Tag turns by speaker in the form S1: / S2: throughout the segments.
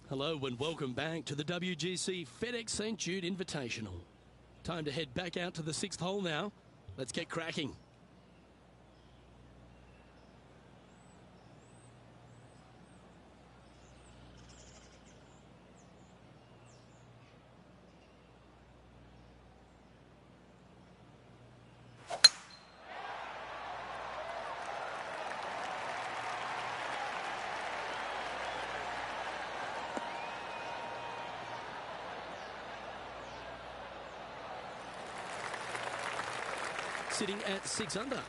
S1: Hello and welcome back to the WGC FedEx St. Jude Invitational. Time to head back out to the 6th hole now. Let's get cracking. Sitting at 6 under.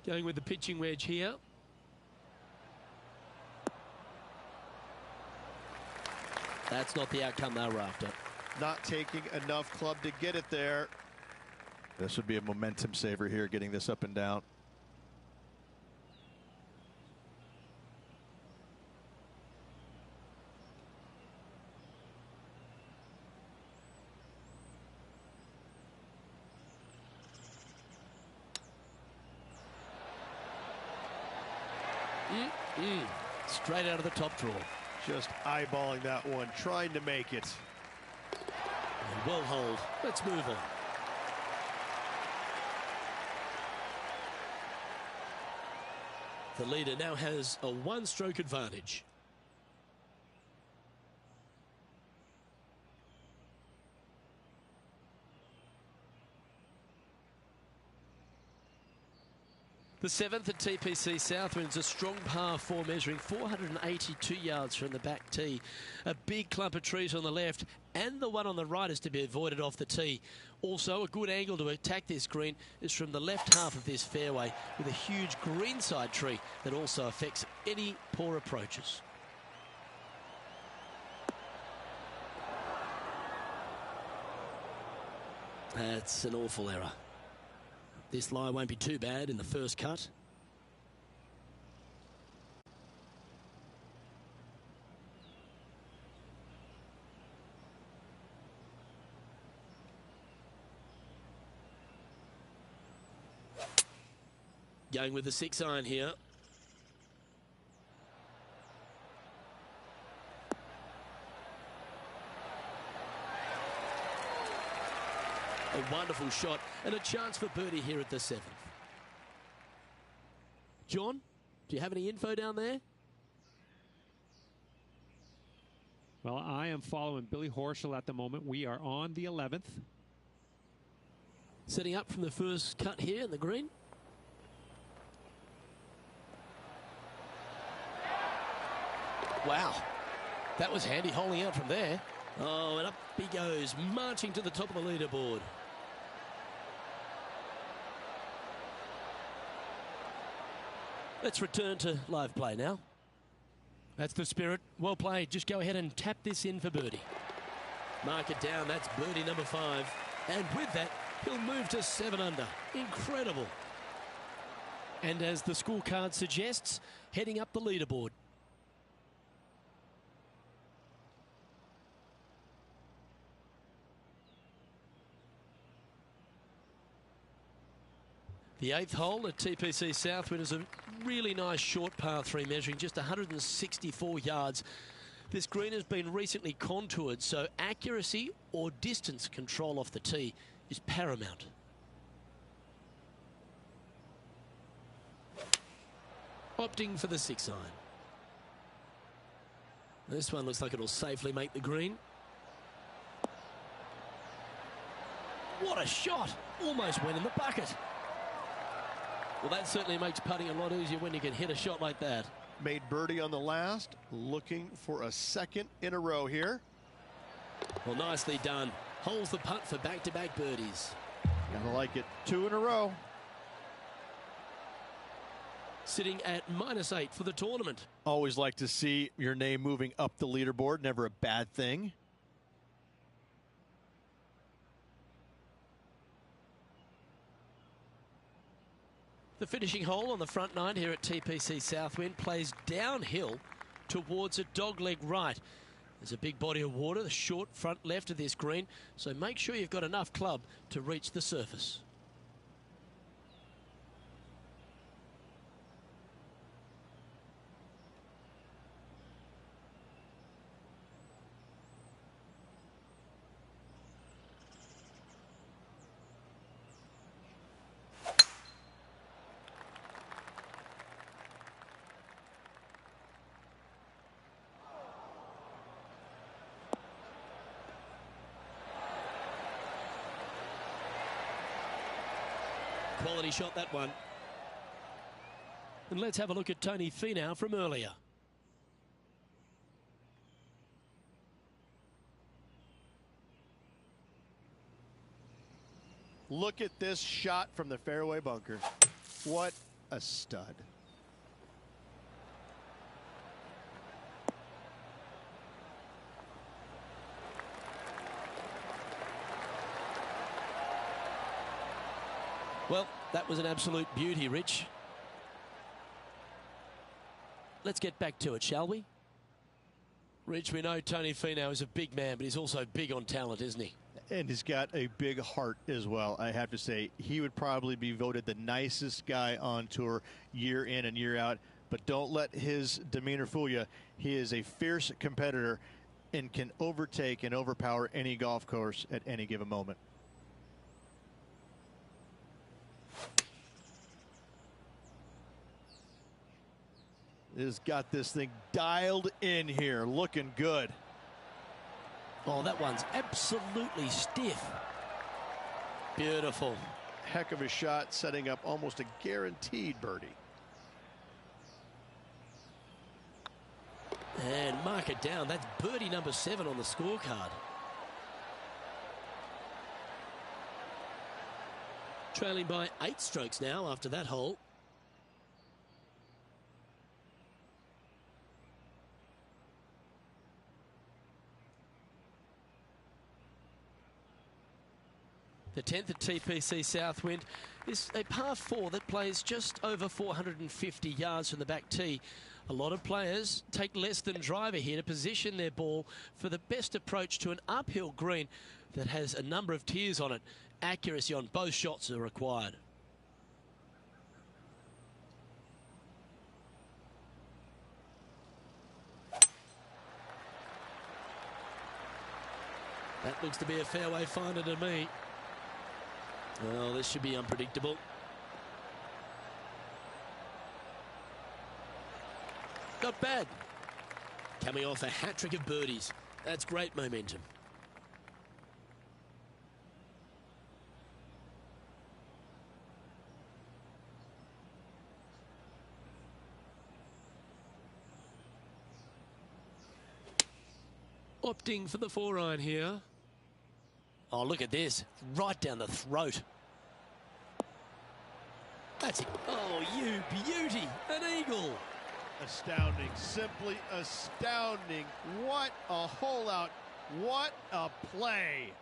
S1: Going with the pitching wedge here. That's not the outcome they were after.
S2: Not taking enough club to get it there.
S3: This would be a momentum saver here, getting this up and down.
S1: Straight out of the top draw.
S2: Just eyeballing that one, trying to make it.
S1: Well hold. Let's move on. The leader now has a one-stroke advantage. The 7th at TPC South wins a strong par 4 measuring 482 yards from the back tee. A big clump of trees on the left and the one on the right is to be avoided off the tee. Also, a good angle to attack this green is from the left half of this fairway with a huge greenside tree that also affects any poor approaches. That's an awful error. This lie won't be too bad in the first cut. Going with the 6-iron here. A wonderful shot and a chance for birdie here at the 7th. John, do you have any info down there?
S4: Well, I am following Billy Horschel at the moment. We are on the 11th.
S1: Setting up from the first cut here in the green. Wow, that was handy holding out from there. Oh, and up he goes, marching to the top of the leaderboard. Let's return to live play now. That's the spirit. Well played. Just go ahead and tap this in for birdie. Mark it down. That's birdie number 5. And with that, he'll move to 7 under. Incredible. And as the scorecard suggests, heading up the leaderboard. The 8th hole at TPC Southwood is a really nice short par 3 measuring just 164 yards. This green has been recently contoured, so accuracy or distance control off the tee is paramount. Opting for the 6-iron. This one looks like it'll safely make the green. What a shot! Almost went in the bucket. Well, that certainly makes putting a lot easier when you can hit a shot like that.
S2: Made birdie on the last, looking for a 2nd in a row here.
S1: Well, nicely done. Holds the putt for back-to-back birdies.
S2: Gotta like it. 2 in a row.
S1: Sitting at -8 for the tournament.
S3: Always like to see your name moving up the leaderboard. Never a bad thing.
S1: The finishing hole on the front nine here at TPC Southwind plays downhill towards a dogleg right. There's a big body of water, the short front left of this green, so make sure you've got enough club to reach the surface. Quality shot, that one. And let's have a look at Tony Finau from earlier.
S2: Look at this shot from the fairway bunker. What a stud.
S1: Well, that was an absolute beauty, Rich. Let's get back to it, shall we? Rich, we know Tony Finau is a big man, but he's also big on talent, isn't he?
S3: And he's got a big heart as well. I have to say, he would probably be voted the nicest guy on tour year in and year out. But don't let his demeanor fool you. He is a fierce competitor and can overtake and overpower any golf course at any given moment. Has got this thing dialed in here, looking good.
S1: Oh, that one's absolutely stiff. Beautiful.
S2: Heck of a shot, setting up almost a guaranteed birdie.
S1: And mark it down. That's birdie number 7 on the scorecard. Trailing by 8 strokes now after that hole. The 10th at TPC Southwind is a par 4 that plays just over 450 yards from the back tee. A lot of players take less than driver here to position their ball for the best approach to an uphill green that has a number of tiers on it. Accuracy on both shots are required. That looks to be a fairway finder to me. Well, this should be unpredictable. Not bad. Coming off a hat-trick of birdies. That's great momentum. Opting for the 4-iron here. Oh, look at this. Right down the throat. That's it. Oh, you beauty. An eagle.
S2: Astounding. Simply astounding. What a hole out. What a play.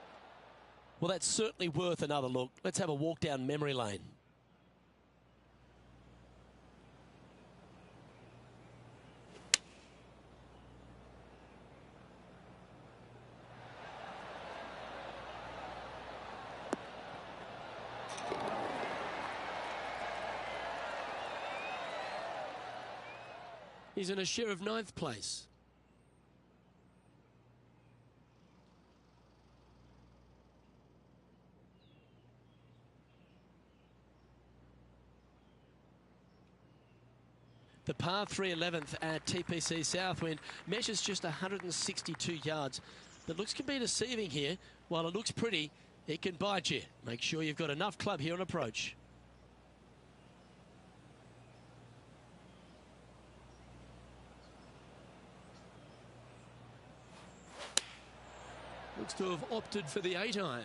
S1: Well, that's certainly worth another look. Let's have a walk down memory lane. He's in a share of 9th place. The par 3 11th at TPC Southwind measures just 162 yards. The looks can be deceiving here. While it looks pretty, it can bite you. Make sure you've got enough club here on approach. Looks to have opted for the 8-iron.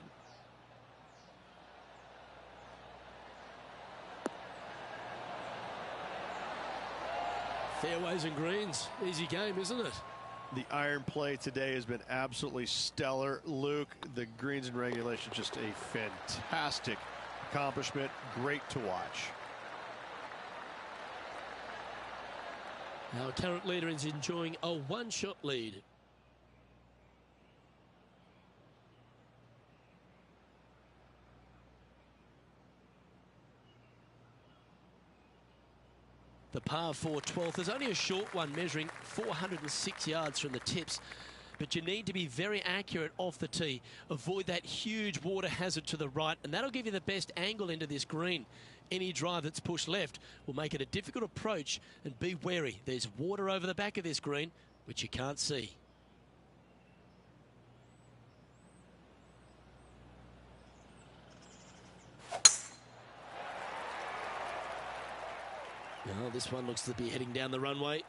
S1: Fairways and greens. Easy game, isn't it?
S2: The iron play today has been absolutely stellar. Luke, the greens and regulation, just a fantastic accomplishment. Great to watch.
S1: Our current leader is enjoying a one-shot lead. The par 4 12th is only a short one, measuring 406 yards from the tips. But you need to be very accurate off the tee. Avoid that huge water hazard to the right, and that'll give you the best angle into this green. Any drive that's pushed left will make it a difficult approach, and be wary. There's water over the back of this green, which you can't see. Now, this one looks to be heading down the runway.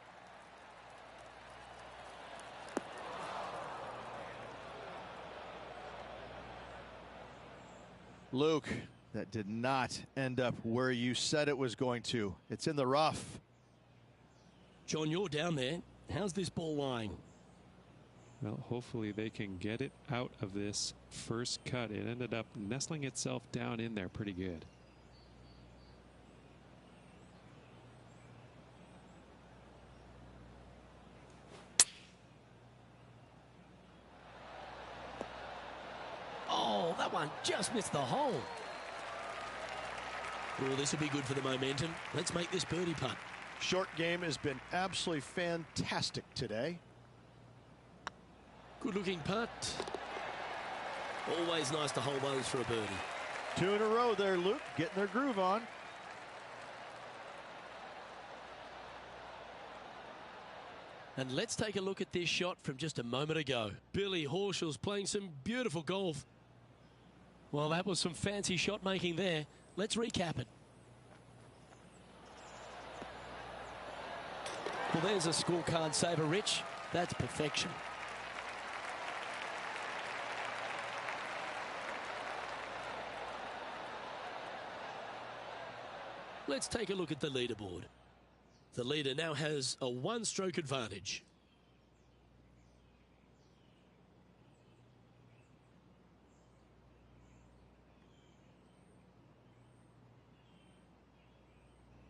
S3: Luke, that did not end up where you said it was going to. It's in the rough.
S1: John, you're down there. How's this ball lying?
S4: Well, hopefully they can get it out of this first cut. It ended up nestling itself down in there pretty good.
S1: Oh, that one just missed the hole. Oh, this will be good for the momentum. Let's make this birdie putt.
S2: Short game has been absolutely fantastic today.
S1: Good looking putt. Always nice to hold those for a birdie.
S3: 2 in a row there, Luke, getting their groove on.
S1: And let's take a look at this shot from just a moment ago. Billy Horschel's playing some beautiful golf. Well, that was some fancy shot making there. Let's recap it. Well, there's a scorecard saver, Rich. That's perfection. Let's take a look at the leaderboard. The leader now has a one-stroke advantage.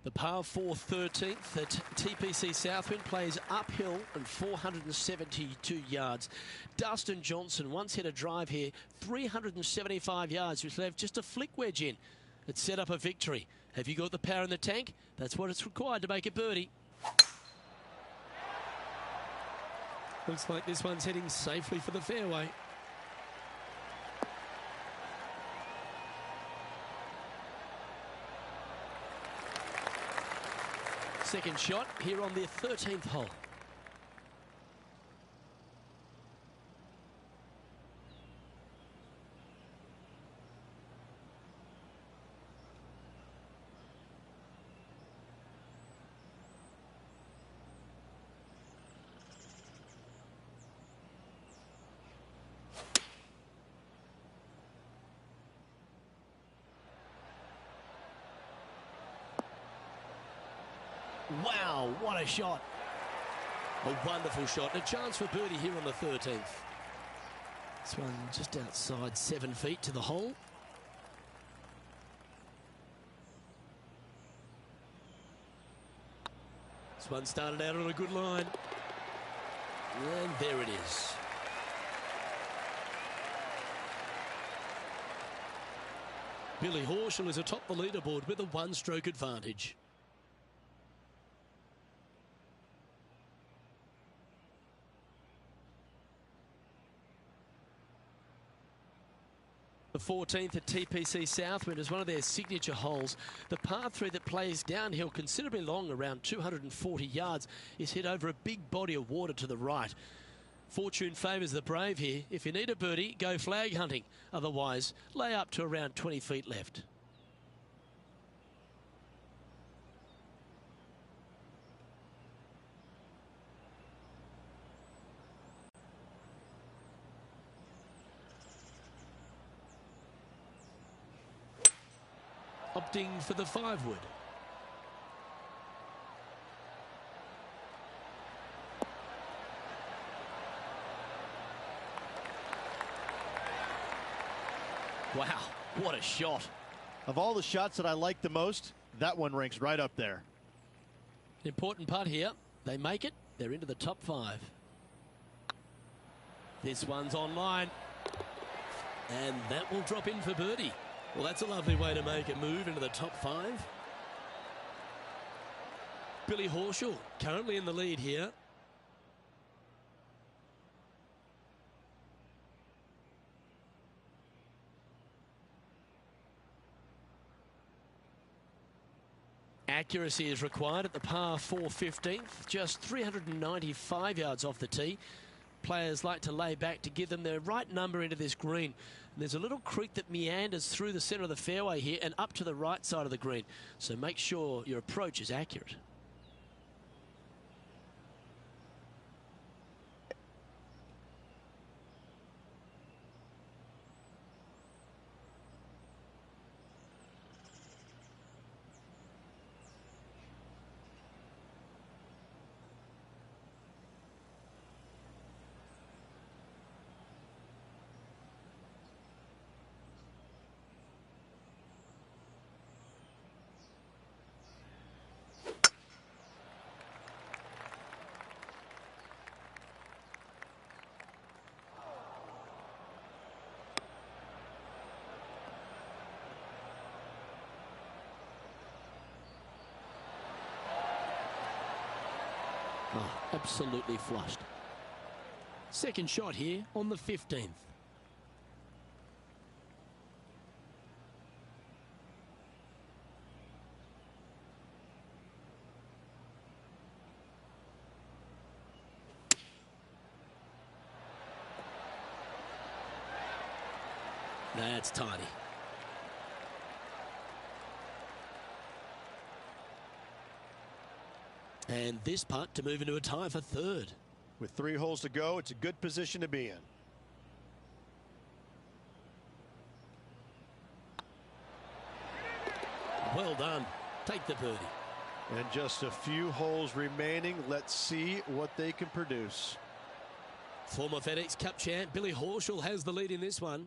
S1: The par 4 13th at TPC Southwind plays uphill and 472 yards. Dustin Johnson once hit a drive here, 375 yards, which left just a flick wedge in. It set up a victory. Have you got the power in the tank? That's what it's required to make a birdie. Looks like this one's heading safely for the fairway. Second shot here on the 13th hole. Wow, what a shot. A wonderful shot. And a chance for birdie here on the 13th. This one just outside 7 feet to the hole. This one started out on a good line. And there it is. Billy Horschel is atop the leaderboard with a one-stroke advantage. The 14th at TPC Southwind is one of their signature holes. The par 3 that plays downhill considerably long, around 240 yards, is hit over a big body of water to the right. Fortune favours the brave here. If you need a birdie, go flag hunting. Otherwise, lay up to around 20 feet left. Opting for the 5-wood. Wow, what a shot.
S3: Of all the shots that I like the most, that one ranks right up there.
S1: Important putt here. They make it. They're into the top 5. This one's online. And that will drop in for birdie. Well, that's a lovely way to make a move into the top 5. Billy Horschel currently in the lead here. Accuracy is required at the par 4 15th, just 395 yards off the tee. Players like to lay back to give them the right number into this green. And there's a little creek that meanders through the centre of the fairway here and up to the right side of the green. So make sure your approach is accurate. Oh, absolutely flushed. Second shot here on the 15th. That's tidy. And this putt to move into a tie for third.
S2: With 3 holes to go, it's a good position to be in.
S1: Well done. Take the birdie.
S2: And just a few holes remaining. Let's see what they can produce.
S1: Former FedEx Cup champ Billy Horschel has the lead in this one.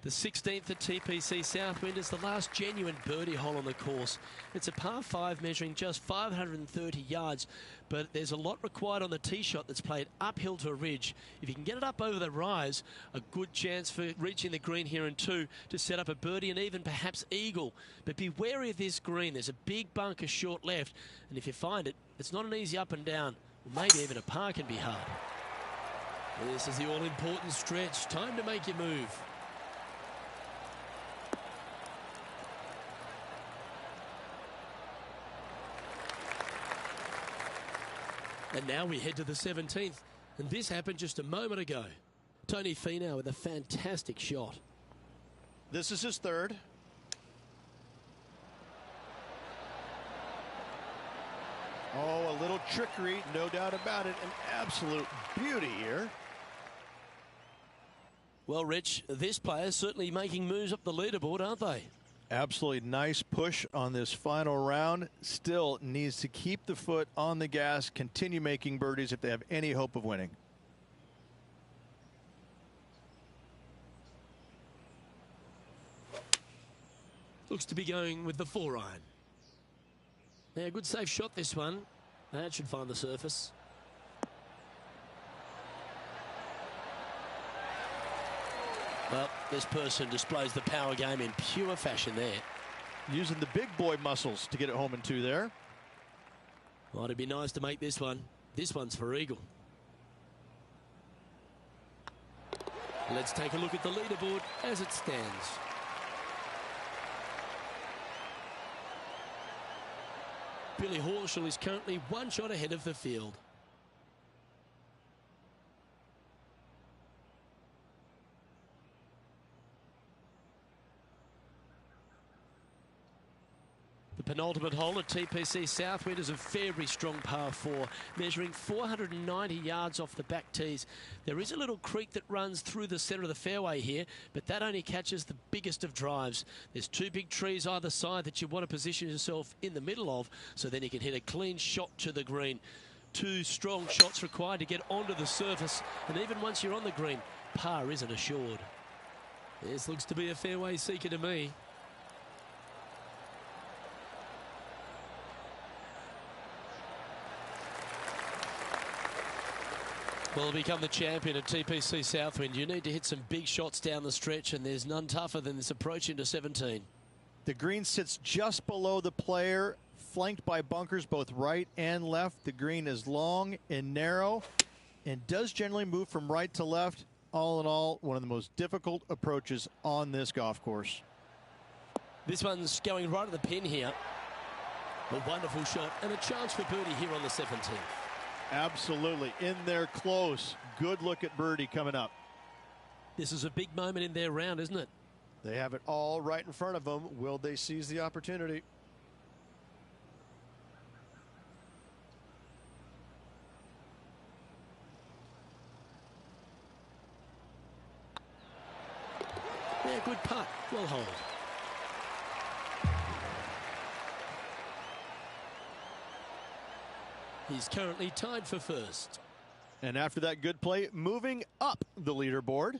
S1: The 16th at TPC Southwind is the last genuine birdie hole on the course. It's a par 5 measuring just 530 yards, but there's a lot required on the tee shot that's played uphill to a ridge. If you can get it up over the rise, a good chance for reaching the green here in 2 to set up a birdie and even perhaps eagle. But be wary of this green. There's a big bunker short left, and if you find it, it's not an easy up and down. Maybe even a par can be hard. This is the all-important stretch. Time to make your move. And now we head to the 17th, and this happened just a moment ago. Tony Finau with a fantastic shot.
S2: This is his third. Oh, a little trickery, no doubt about it. An absolute beauty here.
S1: Well, Rich, this player's certainly making moves up the leaderboard, aren't they?
S3: Absolutely nice push on this final round. Still needs to keep the foot on the gas, continue making birdies if they have any hope of winning.
S1: Looks to be going with the 4-iron. Yeah, good safe shot this one. That should find the surface. Well, this person displays the power game in pure fashion there.
S3: Using the big boy muscles to get it home in 2 there.
S1: Well, it'd be nice to make this one. This one's for eagle. Let's take a look at the leaderboard as it stands. Billy Horschel is currently 1 shot ahead of the field. The penultimate hole at TPC Southwind is a very strong par 4, measuring 490 yards off the back tees. There is a little creek that runs through the centre of the fairway here, but that only catches the biggest of drives. There's 2 big trees either side that you want to position yourself in the middle of, so then you can hit a clean shot to the green. 2 strong shots required to get onto the surface, and even once you're on the green, par isn't assured. This looks to be a fairway seeker to me. Well, to become the champion at TPC Southwind, you need to hit some big shots down the stretch, and there's none tougher than this approach into 17.
S3: The green sits just below the player, flanked by bunkers both right and left. The green is long and narrow and does generally move from right to left. All in all, one of the most difficult approaches on this golf course.
S1: This one's going right at the pin here. A wonderful shot and a chance for birdie here on the 17th.
S3: Absolutely. In there close. Good look at birdie coming up.
S1: This is a big moment in their round, isn't it?
S2: They have it all right in front of them. Will they seize the opportunity?
S1: Yeah, good putt. Well hold. He's currently tied for first.
S3: And after that good play, moving up the leaderboard.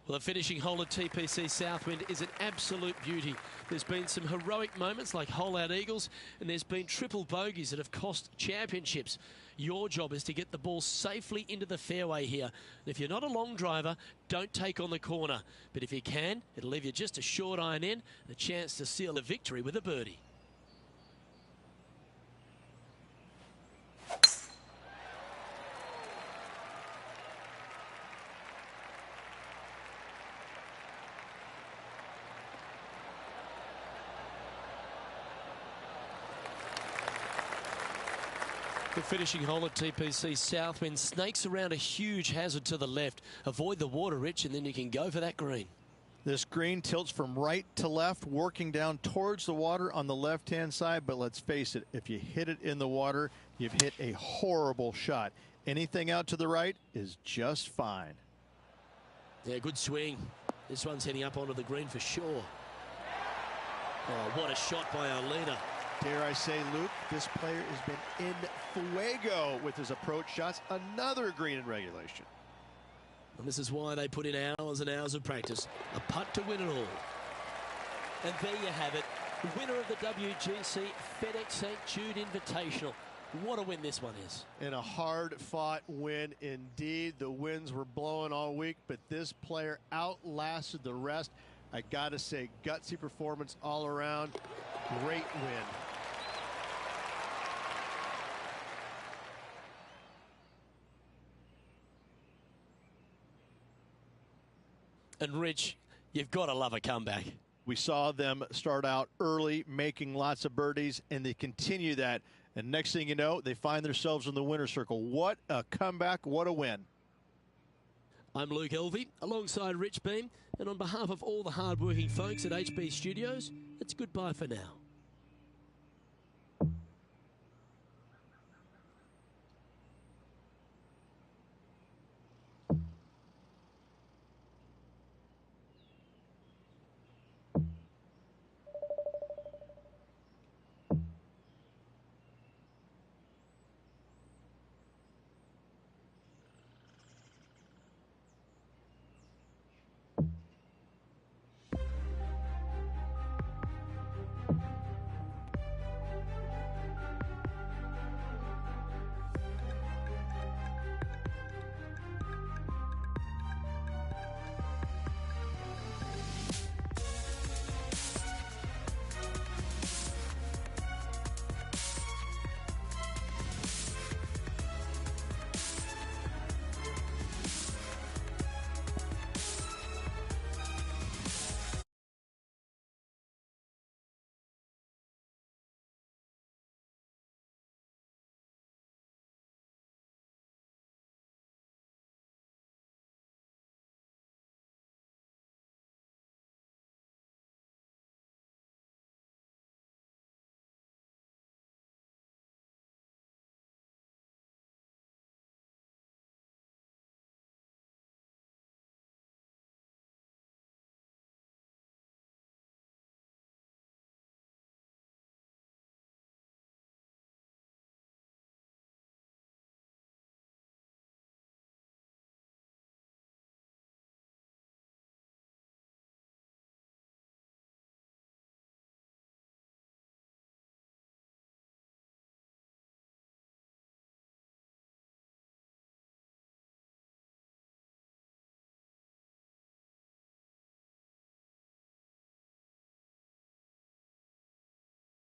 S1: Well, the finishing hole at TPC Southwind is an absolute beauty. There's been some heroic moments like hole-out eagles, and there's been triple bogeys that have cost championships. Your job is to get the ball safely into the fairway here. And if you're not a long driver, don't take on the corner. But if you can, it'll leave you just a short iron in, and a chance to seal the victory with a birdie. The finishing hole at TPC Southwind snakes around a huge hazard to the left. Avoid the water, Rich, and then you can go for that green.
S3: This green tilts from right to left, working down towards the water on the left-hand side. But let's face it, if you hit it in the water, you've hit a horrible shot. Anything out to the right is just fine.
S1: Yeah, good swing. This one's heading up onto the green for sure. Oh, what a shot by our leader.
S2: Dare I say, Luke, this player has been in fuego with his approach shots. Another green in regulation.
S1: And this is why they put in hours and hours of practice. A putt to win it all. And there you have it. The winner of the WGC FedEx St. Jude Invitational. What a win this one is.
S2: And a hard-fought win indeed. The winds were blowing all week, but this player outlasted the rest. I got to say, gutsy performance all around. Great win.
S1: And Rich, you've got to love a comeback.
S3: We saw them start out early, making lots of birdies, and they continue that. And next thing you know, they find themselves in the winner's circle. What a comeback. What a win.
S1: I'm Luke Elvey, alongside Rich Beam. And on behalf of all the hard-working folks at HB Studios, it's goodbye for now.